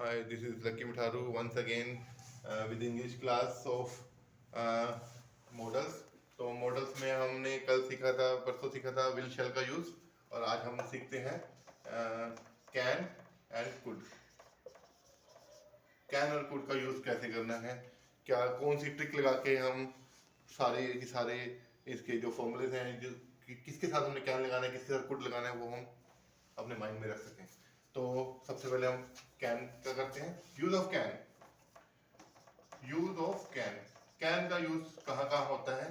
Hi, this is Lucky Mitharu once again with English class of models. तो models में हमने कल सीखा था, परसों सीखा था विल शेल का यूज़, और आज हम सीखते हैं कैन एंड कुड. कैन और कुड का यूज़ कैसे करना है, क्या कौन सी ट्रिक लगा के हम सारे के सारे इसके जो फॉर्मूलेज हैं, जो किसके साथ हमने कैन लगाना है, किसके साथ कुड लगाना है, वो हम अपने माइंड में रख सकें. तो सबसे पहले हम कैन का करते हैं. Use of can. Use of can. Can का यूज कहाँ कहाँ होता है,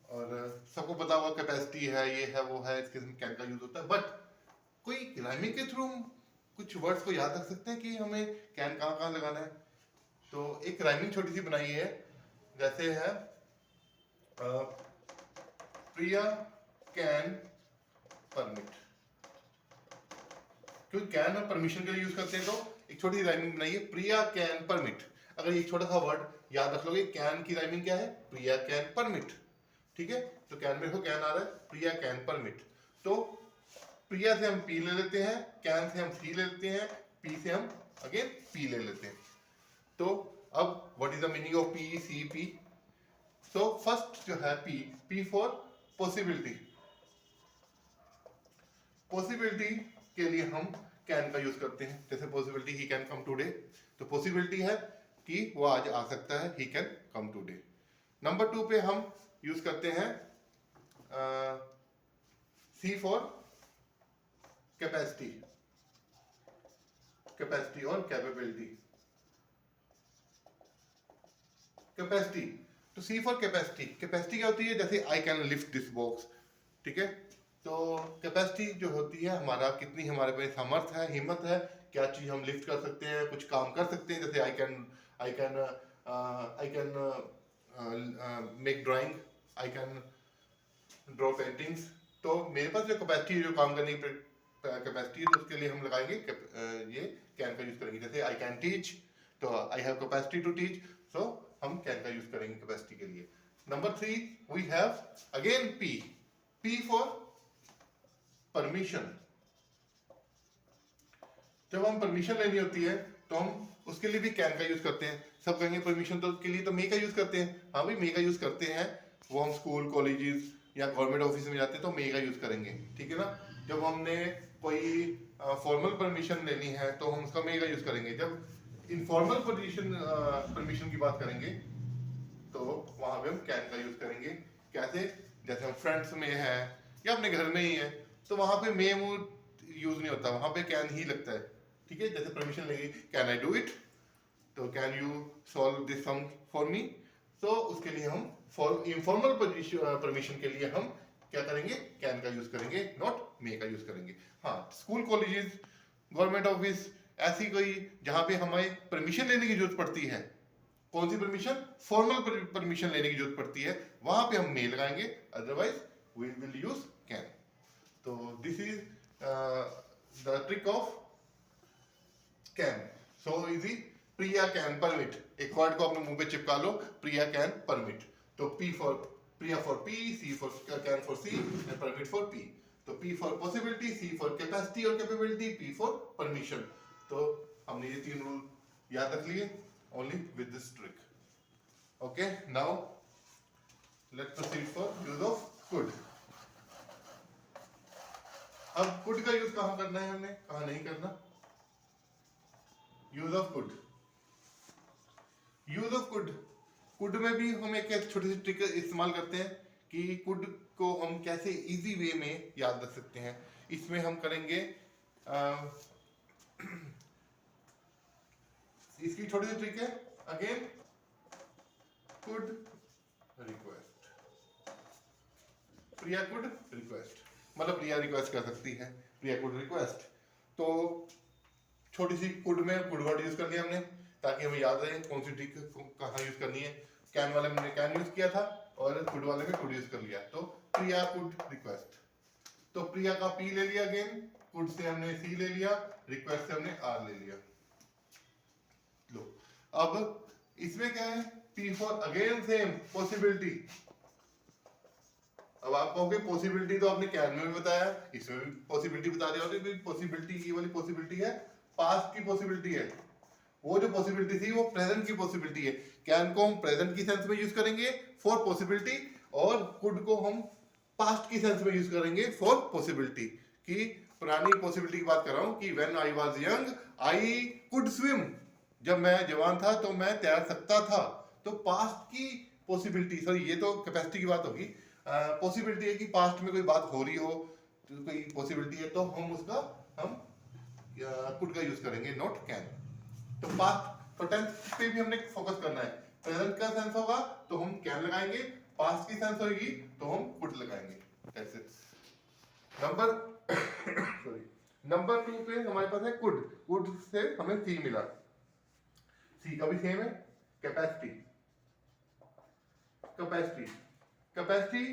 और सबको पता होगा कैपेसिटी है, ये है, वो है, इसके कैन का यूज होता है. बट कोई राइमिंग के थ्रू कुछ वर्ड्स को याद रख सकते हैं कि हमें कैन कहाँ कहाँ लगाना है. तो एक राइमिंग छोटी सी बनाई है, जैसे है प्रिया कैन परमिट. क्योंकि कैन और परमिशन के लिए यूज करते हैं, तो एक छोटी सी राइमिंग बनाइए, प्रिया कैन परमिट. अगर ये छोटा सा वर्ड याद रख लोगे, कैन की राइमिंग क्या है, प्रिया कैन परमिट. ठीक है, तो कैन में देखो कैन आ रहा है, प्रिया कैन परमिट. तो प्रिया से हम पी ले लेते हैं, कैन से हम सी ले लेते हैं, पी से हम अगेन पी ले लेते हैं. तो अब what is the meaning of P C P. So first जो है P, P for possibility. Possibility के लिए हम कैन का यूज करते हैं. जैसे possibility he can come today, तो पॉसिबिलिटी है कि वो आज आ सकता है, he can come today. Number 2 पे हम यूज करते हैं सी फॉर कैपेसिटी. कैपेसिटी और कैपेबिलिटी. कैपेसिटी, तो सी फॉर कैपेसिटी. कैपेसिटी क्या होती है, जैसे I can lift this box. ठीक है, तो कैपेसिटी जो होती है हमारा, कितनी हमारे पे सामर्थ्य है, हिम्मत है, क्या चीज हम लिफ्ट कर सकते हैं, कुछ काम कर सकते हैं. जैसे I can make drawing, I can draw paintings. तो मेरे पास जो कैपेसिटी है, जो काम करने की कैपेसिटी है, तो उसके लिए हम लगाएंगे ये कैन का यूज करेंगे. जैसे आई कैन टीच, तो I have capacity to teach, so हम कैन का यूज करेंगे कैपेसिटी के लिए. Number 3 we have again P. P for permission. जब हम परमिशन लेनी होती है तो हम उसके लिए भी कैन का यूज करते हैं. सब कहेंगे परमिशन तो के लिए तो मे का यूज करते हैं. हाँ भाई, मे का यूज करते हैं, वो हम स्कूल कॉलेजेस या गवर्नमेंट ऑफिस में जाते हैं तो मे का यूज करेंगे. ठीक है ना. जब हमने कोई फॉर्मल परमिशन लेनी है तो हम उसका मे का यूज करेंगे. जब इनफॉर्मल परमिशन की बात करेंगे तो वहां पे हम कैन का यूज करेंगे. कैसे, जैसे हम फ्रेंड्स में है या अपने घर में ही है, तो वहां पे मे यूज नहीं होता, वहां पे कैन ही लगता है. ठीक है, जैसे परमिशन लेंगे, कैन आई डू इट, तो can you solve this sum for me. तो उसके लिए हम फॉर इनफॉर्मल परमिशन के लिए हम क्या करेंगे, कैन का यूज करेंगे, नॉट मे का यूज करेंगे. हाँ, स्कूल कॉलेजेस गवर्नमेंट ऑफिस ऐसी कोई जहां पे हमें परमिशन लेने की जरूरत पड़ती है, कौन सी परमिशन, फॉर्मल परमिशन लेने की जरूरत पड़ती है, वहां पे हम मे लगाएंगे, otherwise we will use can. तो this is the trick of can. So easy. Priya can permit, एक वर्ड को अपने मुंह पे चिपका लो, प्रिया कैन परमिट. तो P for Priya for P, C for can for C, and permit for P. तो P for possibility, C for capacity और कैपेबिलिटी, पी फॉर परमिशन. तो हमने ये 3 रूल याद रख लिए only with this trick. Okay, now let's proceed for use of could. अब could का यूज कहाँ करना है हमने, कहाँ नहीं करना. Use of could. Use of could. could में भी हम एक छोटी सी ट्रिक इस्तेमाल करते हैं कि could को हम कैसे इजी वे में याद रख सकते हैं. इसमें हम करेंगे इसकी छोटी सी ट्रिक है. Again could request. Priya could request, मतलब प्रिया रिक्वेस्ट कर सकती है, प्रिया कुड रिक्वेस्ट. तो छोटी सी कुड में कुड वर्ड यूज कर लिया हमने, ताकि हमें याद रहे कौन सी ट्रिक कहाँ यूज करनी है. कैन वाले में कैन यूज किया था और कुड वाले में कुड यूज कर लिया. तो प्रिया कुड रिक्वेस्ट. तो प्रिया का पी ले लिया, अगेन कुड से हमने सी ले लिया, रिक्वेस्ट से हमने आर ले लिया. लो, अब इसमें क्या है, P for again same possibility. अब आप कहोगे पॉसिबिलिटी तो आपने कैन में भी बताया, इसमें भी पॉसिबिलिटी बता दिया. और पॉसिबिलिटी, ये वाली पॉसिबिलिटी है, पास्ट की पॉसिबिलिटी है. वो जो पॉसिबिलिटी थी वो प्रेजेंट की पॉसिबिलिटी है। कैन को हम प्रेजेंट की सेंस में यूज करेंगे फॉर पॉसिबिलिटी, और कुड को हम पास्ट की सेंस में यूज करेंगे फॉर पॉसिबिलिटी। कि पुरानी पॉसिबिलिटी की बात कर रहा हूं कि when I was young I could swim, जब मैं जवान था तो मैं तैर सकता था। तो पास्ट की पॉसिबिलिटी, सॉरी ये तो कैपेसिटी की बात होगी, पॉसिबिलिटी है कि पास्ट में कोई बात हो रही हो, तो कोई पॉसिबिलिटी है तो हम कुड का यूज करेंगे, नॉट कैन। तो पास्ट तो टेंस पे भी हमने फोकस करना है। प्रेजेंट का सेंस होगा तो हम कैन लगाएंगे, पास्ट की सेंस होगी तो हम कुड लगाएंगे। That's it. Number sorry number 2 पे हमारे पास है कुड। कुड से हमें सी मिला। सी का भी सेम है, कैपेसिटी। कैपेसिटी कैपेसिटी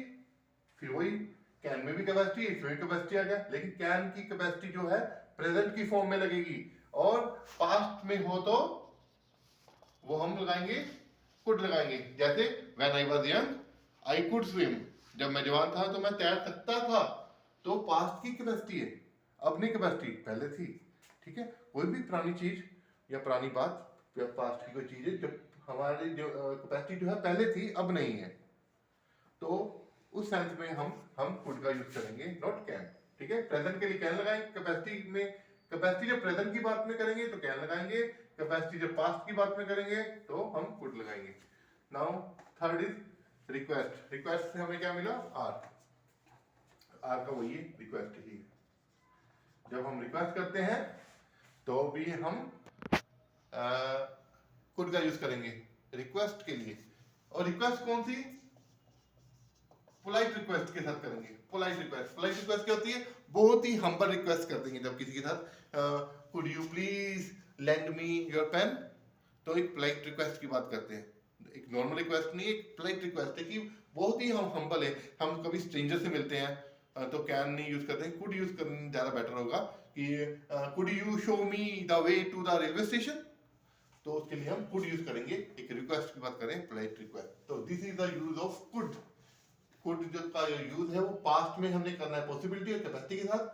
फिर वही, कैन में भी कैपेसिटी, इसमें कैपेसिटी आ गया, लेकिन कैन की कैपेसिटी जो है प्रेजेंट की फॉर्म में लगेगी, और पास्ट में हो तो वो हम लगाएंगे कुड लगाएंगे। जैसे when I was young I could swim, जब मैं जवान था तो मैं तैर सकता था। तो पास्ट की कैपेसिटी है, अपनी कैपेसिटी पहले थी। ठीक है, कोई भी पुरानी चीज या पुरानी बात या पास्ट की कोई चीज है जब हमारी जो कैपेसिटी जो है पहले थी अब नहीं है, तो उस सेंस में हम कुड का यूज करेंगे, नॉट कैन। ठीक है, प्रेजेंट के लिए कैन लगाएंगे, कैपेसिटी में कैपेसिटी जब प्रेजेंट की बात में करेंगे तो कैन लगाएंगे, कैपेसिटी जब पास्ट की बात में करेंगे तो हम कुड लगाएंगे। Now third is request. Request से हमें क्या मिला, आर। आर का वही रिक्वेस्ट ही है। जब हम रिक्वेस्ट करते हैं तो भी हम कुड का यूज करेंगे रिक्वेस्ट के लिए। और रिक्वेस्ट कौन सी, पोलाइट रिक्वेस्ट के साथ करेंगे। पोलाइट रिक्वेस्ट क्या होती है, बहुत ही हम्बल रिक्वेस्ट कर देंगे जब किसी के साथ could you please lend me your pen, तो एक पोलाइट रिक्वेस्ट की बात करते हैं। एक नॉर्मल रिक्वेस्ट नहीं, एक पोलाइट रिक्वेस्ट है कि बहुत ही हम हम्बल है। हम कभी स्ट्रेंजर से मिलते हैं तो कैन नहीं यूज करते हैं, कुड यूज करना ज्यादा बेटर होगा कि could you show me the way to the railway station, तो उसके लिए हम कुड यूज करेंगे। एक रिक्वेस्ट की बात करें, पोलाइट रिक्वेस्ट। तो this is the use of could. Could जो का यूज है वो पास्ट में हमने करना है पॉसिबिलिटी और कैपेसिटी के साथ,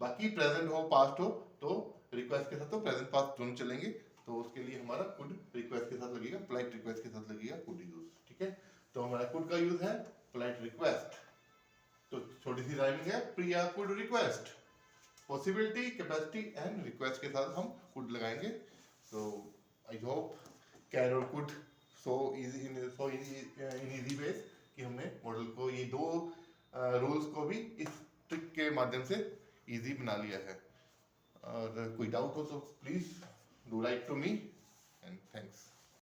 बाकी प्रेजेंट हो पास्ट हो तो रिक्वेस्ट के साथ, तो प्रेजेंट पास्ट दोनों चलेंगे। तो उसके लिए हमारा कुड रिक्वेस्ट के साथ लगेगा, पोलाइट रिक्वेस्ट के साथ लगेगा कुड यूज। ठीक है, तो हमारा कुड का यूज है पोलाइट रिक्वेस्ट। तो छोटी सी राइमिंग है, Priya could request. Possibility, capacity and request के साथ हम कुड लगाएंगे। तो आई होप कैन और could so easy in easy ways कि हमने मॉडल को ये दो रूल्स को भी इस ट्रिक के माध्यम से इजी बना लिया है। और कोई डाउट हो तो please do write to me.